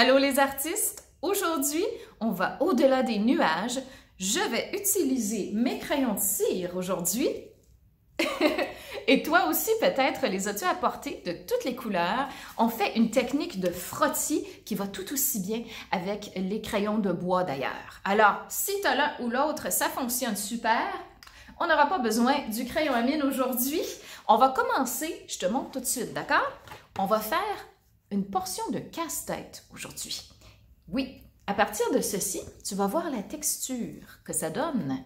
Allô les artistes! Aujourd'hui, on va au-delà des nuages. Je vais utiliser mes crayons de cire aujourd'hui. Et toi aussi, peut-être, les as-tu apportés de toutes les couleurs? On fait une technique de frottis qui va tout aussi bien avec les crayons de bois d'ailleurs. Alors, si tu as l'un ou l'autre, ça fonctionne super. On n'aura pas besoin du crayon à mine aujourd'hui. On va commencer, je te montre tout de suite, d'accord? On va faire une portion de casse-tête aujourd'hui. Oui, à partir de ceci, tu vas voir la texture que ça donne.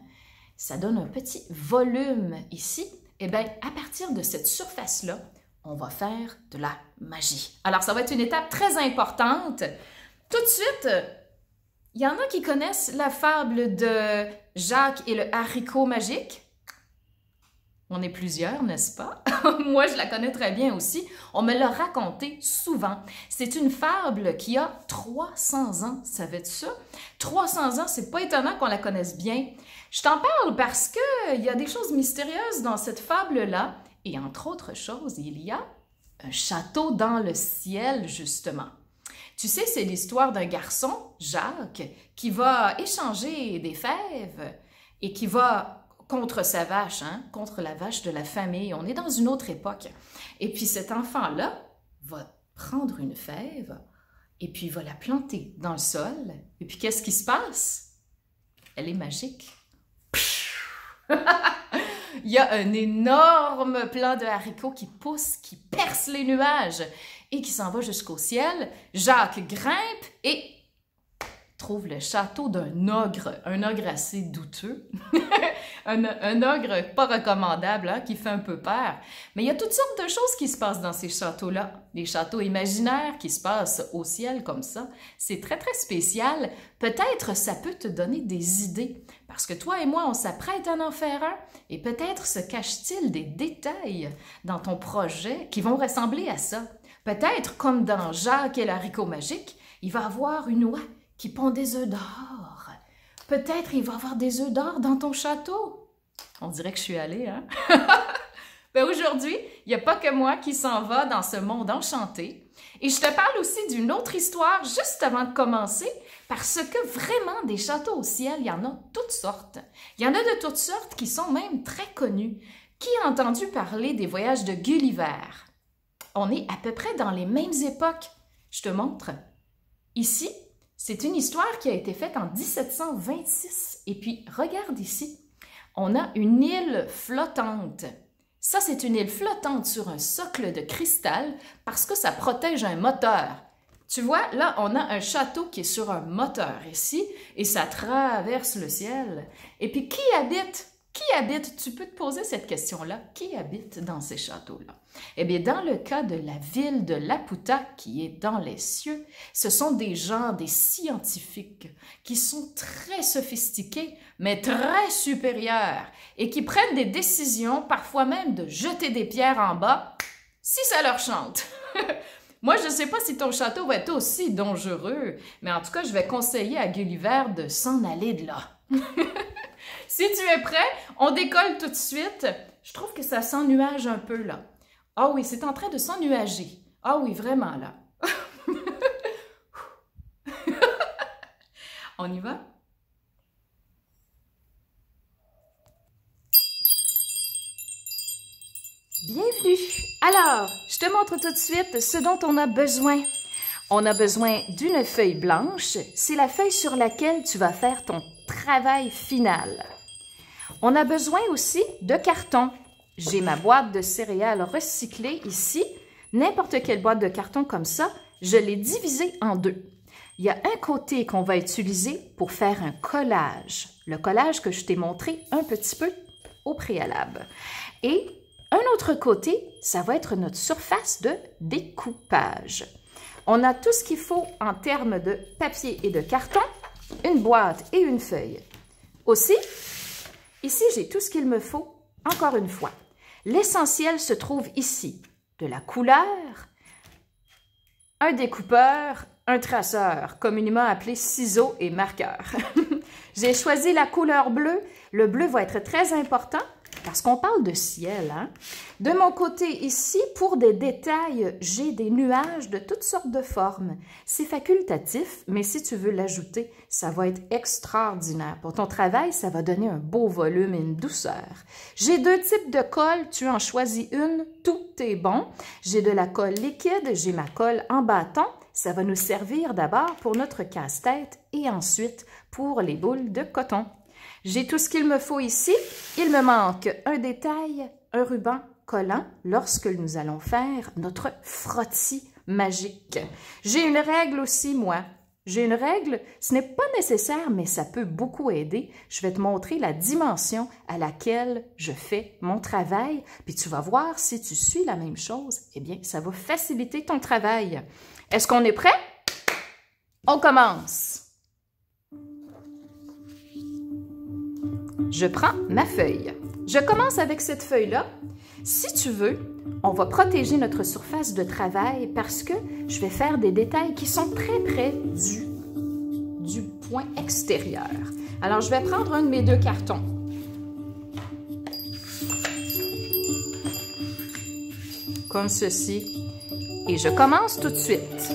Ça donne un petit volume ici. Eh bien, à partir de cette surface-là, on va faire de la magie. Alors, ça va être une étape très importante. Tout de suite, il y en a qui connaissent la fable de Jacques et le haricot magique. On est plusieurs, n'est-ce pas? Moi, je la connais très bien aussi. On me l'a racontée souvent. C'est une fable qui a 300 ans. Savais-tu ça? 300 ans, c'est pas étonnant qu'on la connaisse bien. Je t'en parle parce qu'il y a des choses mystérieuses dans cette fable-là. Et entre autres choses, il y a un château dans le ciel, justement. Tu sais, c'est l'histoire d'un garçon, Jacques, qui va échanger des fèves et qui va contre sa vache, contre la vache de la famille. On est dans une autre époque. Et puis cet enfant-là va prendre une fève et puis il va la planter dans le sol. Et puis qu'est-ce qui se passe? Elle est magique. Il y a un énorme plant de haricots qui pousse, qui perce les nuages et qui s'en va jusqu'au ciel. Jacques grimpe et trouve le château d'un ogre, un ogre assez douteux, un ogre pas recommandable, qui fait un peu peur. Mais il y a toutes sortes de choses qui se passent dans ces châteaux-là, des châteaux imaginaires qui se passent au ciel comme ça. C'est très, très spécial. Peut-être ça peut te donner des idées, parce que toi et moi, on s'apprête à en faire un, et peut-être se cache-t-il des détails dans ton projet qui vont ressembler à ça. Peut-être, comme dans Jacques et l'haricot magique, il va avoir une oie qui pond des œufs d'or. Peut-être il va y avoir des œufs d'or dans ton château. On dirait que je suis allée, hein? Ben aujourd'hui, il n'y a pas que moi qui s'en va dans ce monde enchanté. Et je te parle aussi d'une autre histoire juste avant de commencer, parce que vraiment, des châteaux au ciel, il y en a toutes sortes. Il y en a de toutes sortes qui sont même très connus. Qui a entendu parler des voyages de Gulliver? On est à peu près dans les mêmes époques. Je te montre. Ici, c'est une histoire qui a été faite en 1726. Et puis, regarde ici, on a une île flottante. Ça, c'est une île flottante sur un socle de cristal parce que ça protège un moteur. Tu vois, là, on a un château qui est sur un moteur ici et ça traverse le ciel. Et puis, qui habite? Qui habite? Tu peux te poser cette question-là. Qui habite dans ces châteaux-là? Eh bien, dans le cas de la ville de Laputa, qui est dans les cieux, ce sont des gens, des scientifiques, qui sont très sophistiqués, mais très supérieurs, et qui prennent des décisions, parfois même de jeter des pierres en bas, si ça leur chante. Moi, je ne sais pas si ton château va être aussi dangereux, mais en tout cas, je vais conseiller à Gulliver de s'en aller de là. Si tu es prêt, on décolle tout de suite. Je trouve que ça s'ennuage un peu, là. Ah oui, c'est en train de s'ennuager. Ah oui, vraiment, là. On y va? Bienvenue! Alors, je te montre tout de suite ce dont on a besoin. On a besoin d'une feuille blanche. C'est la feuille sur laquelle tu vas faire ton travail final. On a besoin aussi de carton. J'ai ma boîte de céréales recyclée ici. N'importe quelle boîte de carton comme ça, je l'ai divisée en deux. Il y a un côté qu'on va utiliser pour faire un collage. Le collage que je t'ai montré un petit peu au préalable. Et un autre côté, ça va être notre surface de découpage. On a tout ce qu'il faut en termes de papier et de carton, une boîte et une feuille. Aussi, ici, j'ai tout ce qu'il me faut, encore une fois. L'essentiel se trouve ici. De la couleur, un découpeur, un traceur, communément appelé ciseaux et marqueur. J'ai choisi la couleur bleue. Le bleu va être très important parce qu'on parle de ciel, hein? De mon côté ici, pour des détails, j'ai des nuages de toutes sortes de formes. C'est facultatif, mais si tu veux l'ajouter, ça va être extraordinaire. Pour ton travail, ça va donner un beau volume et une douceur. J'ai 2 types de colle, tu en choisis une, tout est bon. J'ai de la colle liquide, j'ai ma colle en bâton. Ça va nous servir d'abord pour notre casse-tête et ensuite pour les boules de coton. J'ai tout ce qu'il me faut ici. Il me manque un détail, un ruban collant lorsque nous allons faire notre frottis magique. J'ai une règle aussi, moi. J'ai une règle, ce n'est pas nécessaire, mais ça peut beaucoup aider. Je vais te montrer la dimension à laquelle je fais mon travail, puis tu vas voir si tu suis la même chose, eh bien, ça va faciliter ton travail. Est-ce qu'on est prêt? On commence. Je prends ma feuille. Je commence avec cette feuille-là. Si tu veux, on va protéger notre surface de travail parce que je vais faire des détails qui sont très près du point extérieur. Alors, je vais prendre un de mes 2 cartons. Comme ceci. Et je commence tout de suite.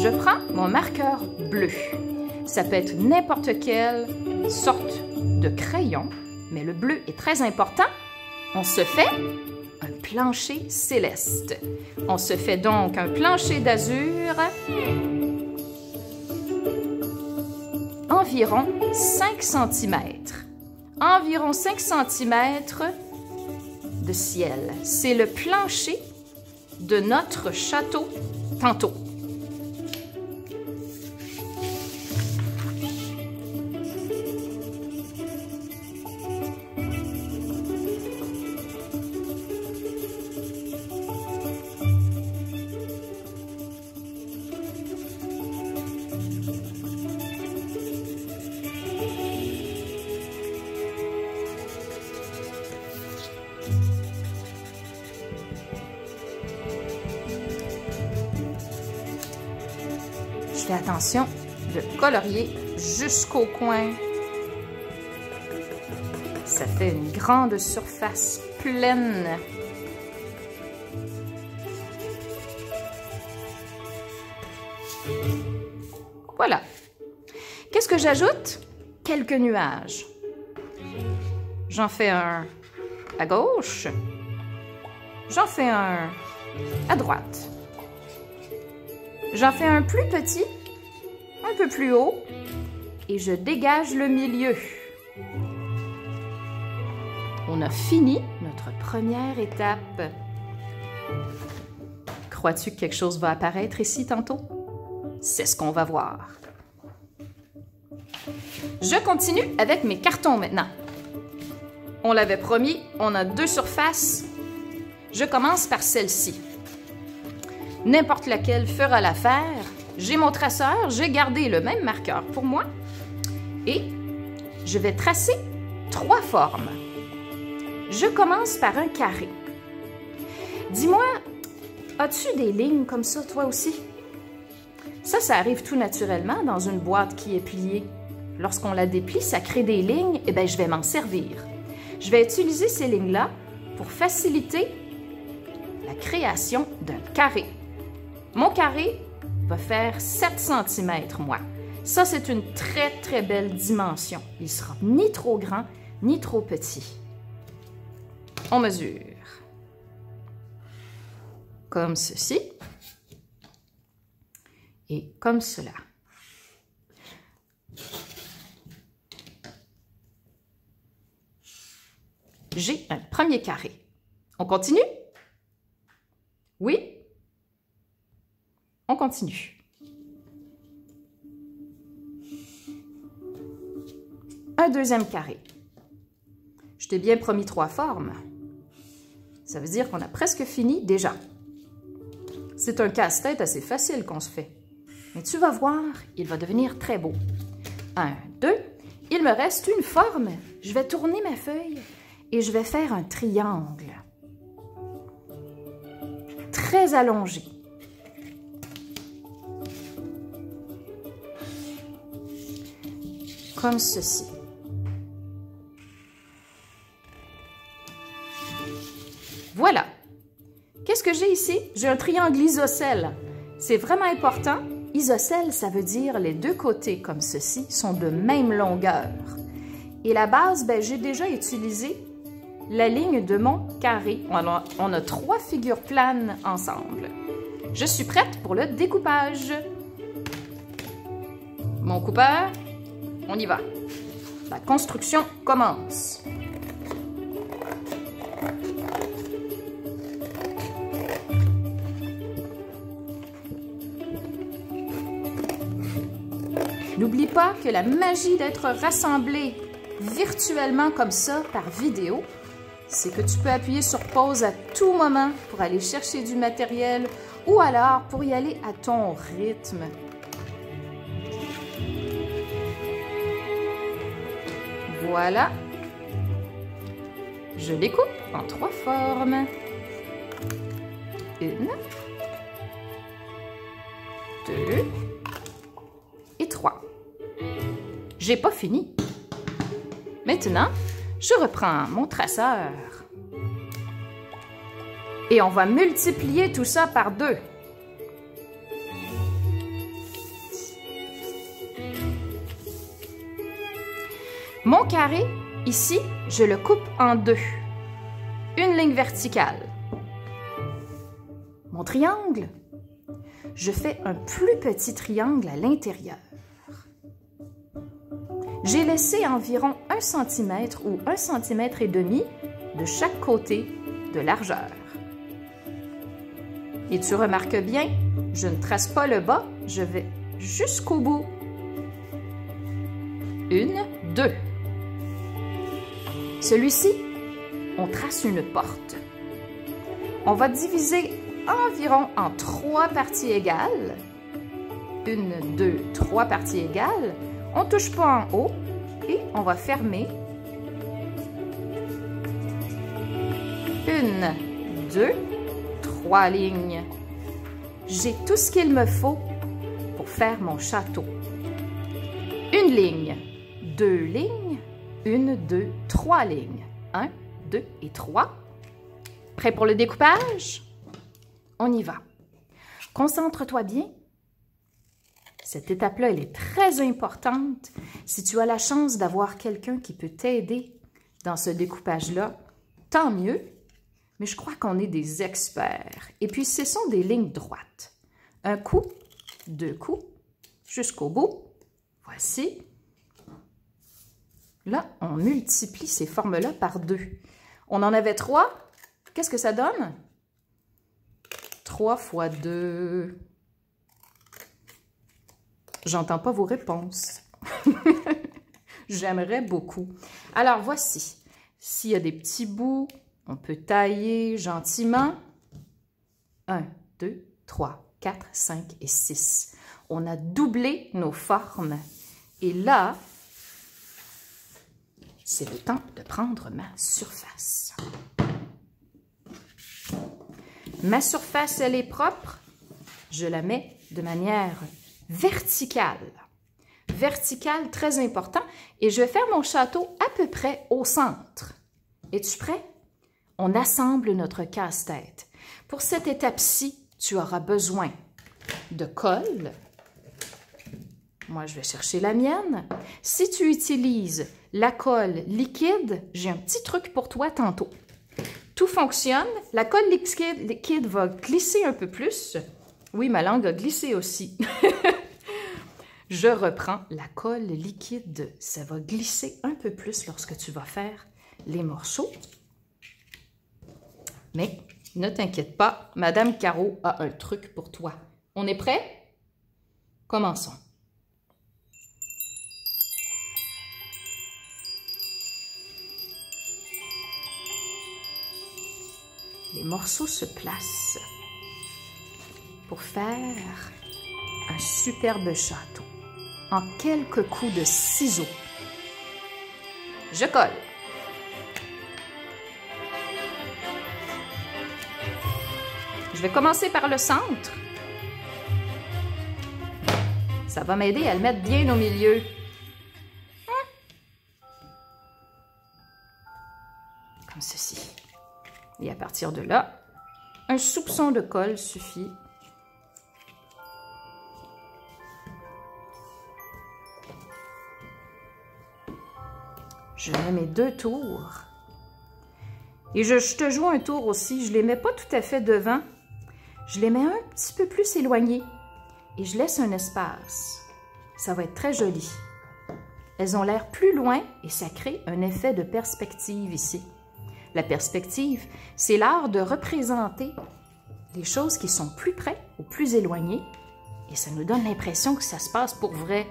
Je prends mon marqueur bleu. Ça peut être n'importe quelle sorte de crayon, mais le bleu est très important. On se fait un plancher céleste. On se fait donc un plancher d'azur environ 5 cm. Environ 5 cm de ciel. C'est le plancher de notre château tantôt. Fais attention de colorier jusqu'au coin. Ça fait une grande surface pleine. Voilà. Qu'est-ce que j'ajoute? Quelques nuages. J'en fais un à gauche. J'en fais un à droite. J'en fais un plus petit, un peu plus haut, et je dégage le milieu. On a fini notre première étape. Crois-tu que quelque chose va apparaître ici tantôt? C'est ce qu'on va voir. Je continue avec mes cartons maintenant. On l'avait promis, on a 2 surfaces. Je commence par celle-ci. N'importe laquelle fera l'affaire. J'ai mon traceur, j'ai gardé le même marqueur pour moi et je vais tracer 3 formes. Je commence par un carré. Dis-moi, as-tu des lignes comme ça toi aussi? Ça arrive tout naturellement dans une boîte qui est pliée. Lorsqu'on la déplie, ça crée des lignes, et bien je vais m'en servir. Je vais utiliser ces lignes-là pour faciliter la création d'un carré. Mon carré va faire 7 cm, moi. Ça, c'est une très, très belle dimension. Il ne sera ni trop grand, ni trop petit. On mesure. Comme ceci. Et comme cela. J'ai un premier carré. On continue? Oui? On continue. Un deuxième carré. Je t'ai bien promis 3 formes. Ça veut dire qu'on a presque fini déjà. C'est un casse-tête assez facile qu'on se fait. Mais tu vas voir, il va devenir très beau. 1, 2. Il me reste une forme. Je vais tourner ma feuille et je vais faire un triangle. Très allongé. Comme ceci. que j'ai ici? J'ai un triangle isocèle. C'est vraiment important. Isocèle, ça veut dire les deux côtés, comme ceci, sont de même longueur. Et la base, ben, j'ai déjà utilisé la ligne de mon carré. On a 3 figures planes ensemble. Je suis prête pour le découpage. Mon coupeur, on y va. La construction commence. N'oublie pas que la magie d'être rassemblé virtuellement comme ça par vidéo, c'est que tu peux appuyer sur pause à tout moment pour aller chercher du matériel ou alors pour y aller à ton rythme. Voilà. Je les coupe en 3 formes. 1, 2 et 3. J'ai pas fini. Maintenant, je reprends mon traceur. Et on va multiplier tout ça par 2. Mon carré, ici, je le coupe en 2. Une ligne verticale. Mon triangle, je fais un plus petit triangle à l'intérieur. J'ai laissé environ 1 cm ou 1,5 cm de chaque côté de largeur. Et tu remarques bien, je ne trace pas le bas, je vais jusqu'au bout. 1, 2. Celui-ci, on trace une porte. On va diviser environ en 3 parties égales. 1, 2, 3 parties égales. On ne touche pas en haut et on va fermer. 1, 2, 3 lignes. J'ai tout ce qu'il me faut pour faire mon château. Une ligne, 2 lignes, 1, 2, 3 lignes. 1, 2 et 3. Prêt pour le découpage? On y va. Concentre-toi bien. Cette étape-là, elle est très importante. Si tu as la chance d'avoir quelqu'un qui peut t'aider dans ce découpage-là, tant mieux. Mais je crois qu'on est des experts. Et puis, ce sont des lignes droites. Un coup, 2 coups, jusqu'au bout. Voici. Là, on multiplie ces formes-là par 2. On en avait 3. Qu'est-ce que ça donne? 3 fois 2. J'entends pas vos réponses. J'aimerais beaucoup. Alors, voici. S'il y a des petits bouts, on peut tailler gentiment. 1, 2, 3, 4, 5 et 6. On a doublé nos formes. Et là, c'est le temps de prendre ma surface. Ma surface, elle est propre. Je la mets de manière verticale. Verticale, très important. Et je vais faire mon château à peu près au centre. Es-tu prêt? On assemble notre casse-tête. Pour cette étape-ci, tu auras besoin de colle. Moi, je vais chercher la mienne. Si tu utilises la colle liquide, j'ai un petit truc pour toi tantôt. Tout fonctionne. La colle liquide va glisser un peu plus. Oui, ma langue a glissé aussi. Je reprends la colle liquide. Ça va glisser un peu plus lorsque tu vas faire les morceaux. Mais ne t'inquiète pas, Madame Caro a un truc pour toi. On est prêt? Commençons. Les morceaux se placent pour faire un superbe château en quelques coups de ciseaux. Je colle. Je vais commencer par le centre. Ça va m'aider à le mettre bien au milieu. Comme ceci. Et à partir de là, Un soupçon de colle suffit. Je mets mes 2 tours. Et je te joue un tour aussi. Je ne les mets pas tout à fait devant. Je les mets un petit peu plus éloignés. Et je laisse un espace. Ça va être très joli. Elles ont l'air plus loin et ça crée un effet de perspective ici. La perspective, c'est l'art de représenter des choses qui sont plus près ou plus éloignées. Et ça nous donne l'impression que ça se passe pour vrai.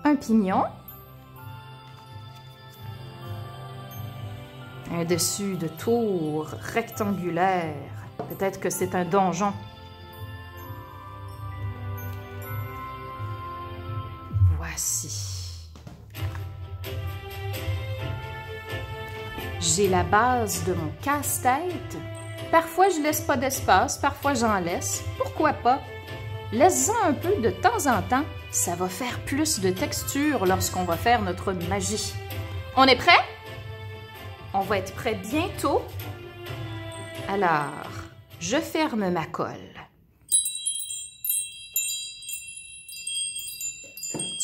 Un pignon. Un dessus de tour rectangulaire. Peut-être que c'est un donjon. Voici. J'ai la base de mon casse-tête. Parfois, je laisse pas d'espace, parfois j'en laisse. Pourquoi pas? Laisse-en un peu de temps en temps. Ça va faire plus de texture lorsqu'on va faire notre magie. On est prêt? On va être prêt bientôt. Alors, je ferme ma colle.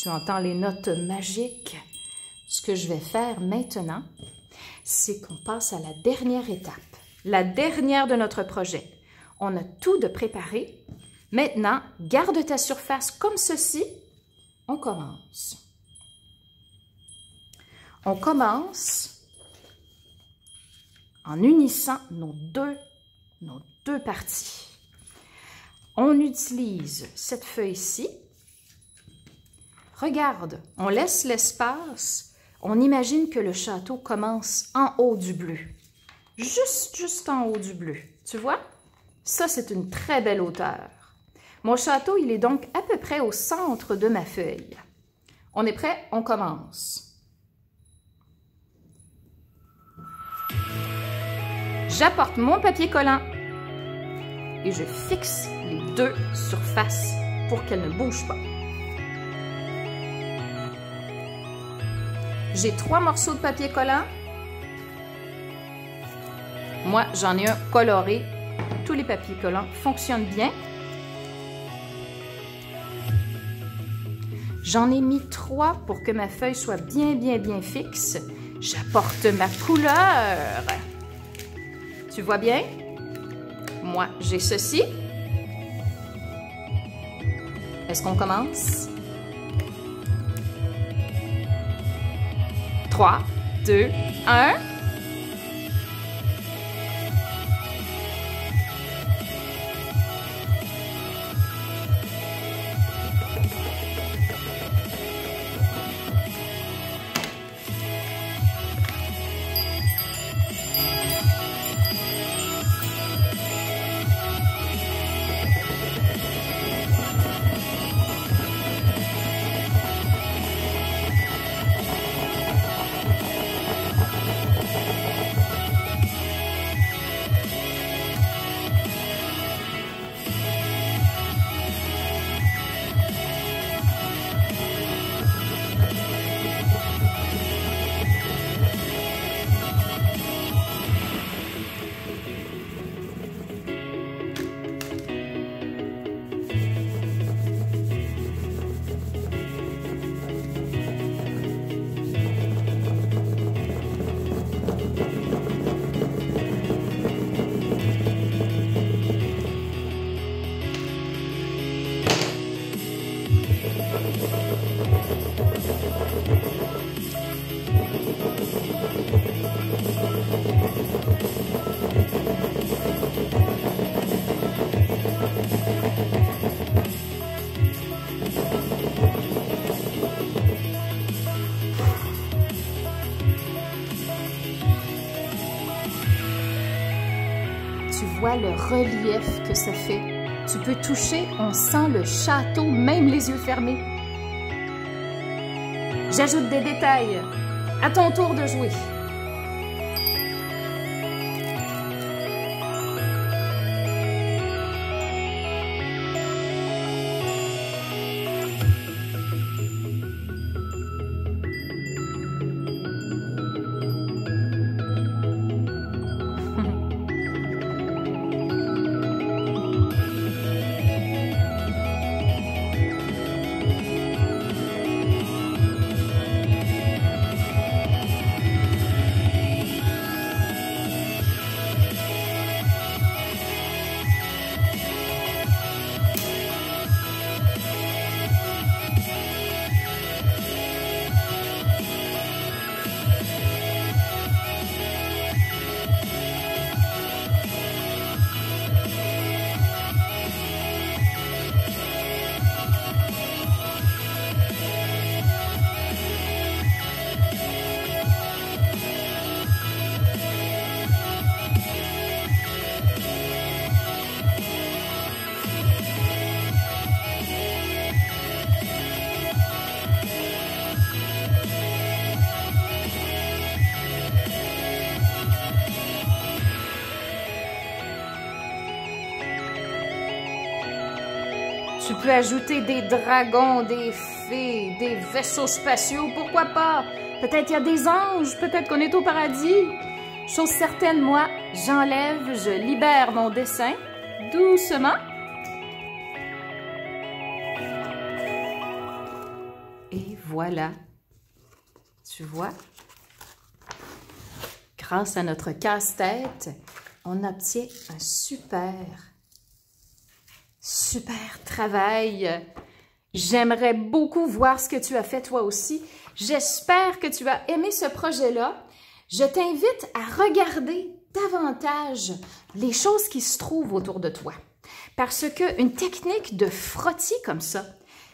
Tu entends les notes magiques. Ce que je vais faire maintenant, c'est qu'on passe à la dernière étape. La dernière de notre projet. On a tout de préparé. Maintenant, garde ta surface comme ceci. On commence. On commence en unissant nos deux parties. On utilise cette feuille-ci. Regarde, on laisse l'espace. On imagine que le château commence en haut du bleu. Juste en haut du bleu. Tu vois? Ça, c'est une très belle hauteur. Mon château, il est donc à peu près au centre de ma feuille. On est prêt? On commence. J'apporte mon papier collant et je fixe les 2 surfaces pour qu'elles ne bougent pas. J'ai 3 morceaux de papier collant. Moi, j'en ai un coloré. Tous les papiers collants fonctionnent bien. J'en ai mis 3 pour que ma feuille soit bien fixe. J'apporte ma couleur. Tu vois bien? Moi, j'ai ceci. Est-ce qu'on commence? 3, 2, 1. Tu vois le relief que ça fait. Tu peux toucher, on sent le château, même les yeux fermés. J'ajoute des détails. À ton tour de jouer. Tu peux ajouter des dragons, des fées, des vaisseaux spatiaux, pourquoi pas? Peut-être il y a des anges, peut-être qu'on est au paradis. Chose certaine, moi, j'enlève, je libère mon dessin, doucement. Et voilà. Tu vois? Grâce à notre casse-tête, on obtient un super travail. J'aimerais beaucoup voir ce que tu as fait toi aussi. J'espère que tu as aimé ce projet-là. Je t'invite à regarder davantage les choses qui se trouvent autour de toi. Parce qu'une technique de frottis comme ça,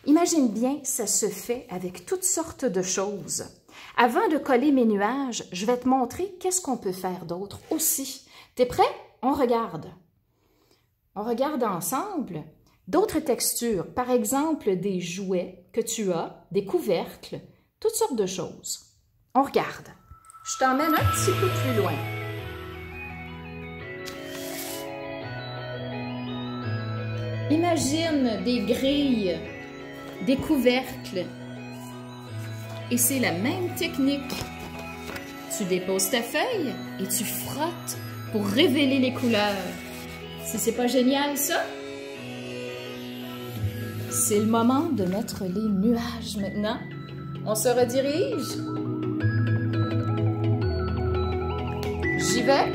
imagine bien, ça se fait avec toutes sortes de choses. Avant de coller mes nuages, je vais te montrer qu'est-ce qu'on peut faire d'autre aussi. T'es prêt? On regarde. On regarde ensemble d'autres textures, par exemple des jouets que tu as, des couvercles, toutes sortes de choses. On regarde. Je t'emmène un petit peu plus loin. Imagine des grilles, des couvercles. Et c'est la même technique. Tu déposes ta feuille et tu frottes pour révéler les couleurs. Si c'est pas génial, ça? C'est le moment de mettre les nuages maintenant. On se redirige. J'y vais.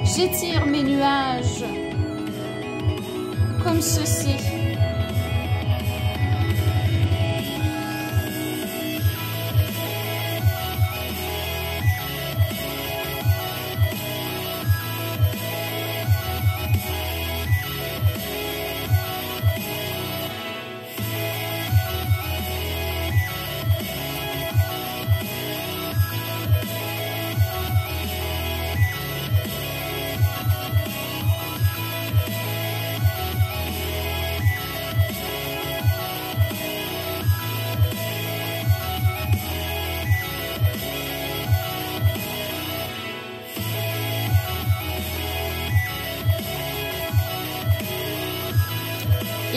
J'étire mes nuages comme ceci.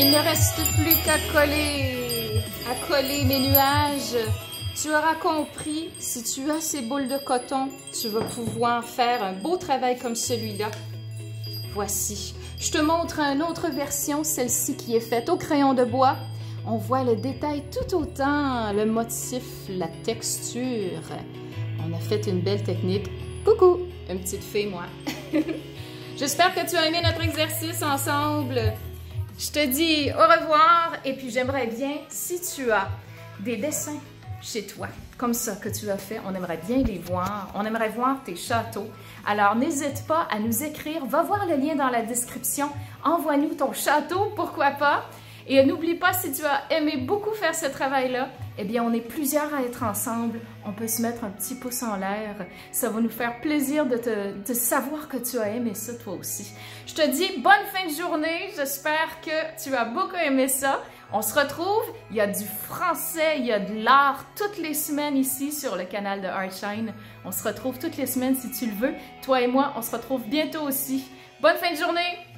Il ne reste plus qu'à coller mes nuages. Tu auras compris, si tu as ces boules de coton, tu vas pouvoir faire un beau travail comme celui-là. Voici. Je te montre une autre version, celle-ci qui est faite au crayon de bois. On voit le détail tout autant, le motif, la texture. On a fait une belle technique. Coucou, une petite fée, moi. J'espère que tu as aimé notre exercice ensemble. Je te dis au revoir et puis j'aimerais bien, si tu as des dessins chez toi, comme ça que tu as fait, on aimerait bien les voir, on aimerait voir tes châteaux. Alors n'hésite pas à nous écrire, va voir le lien dans la description, envoie-nous ton château, pourquoi pas. Et n'oublie pas, si tu as aimé beaucoup faire ce travail-là, eh bien on est plusieurs à être ensemble, on peut se mettre un petit pouce en l'air, ça va nous faire plaisir de savoir que tu as aimé ça toi aussi. Je te dis bonne fin de journée, j'espère que tu as beaucoup aimé ça. On se retrouve, il y a du français, il y a de l'art toutes les semaines ici sur le canal de Artshine. On se retrouve toutes les semaines si tu le veux. Toi et moi, on se retrouve bientôt aussi. Bonne fin de journée!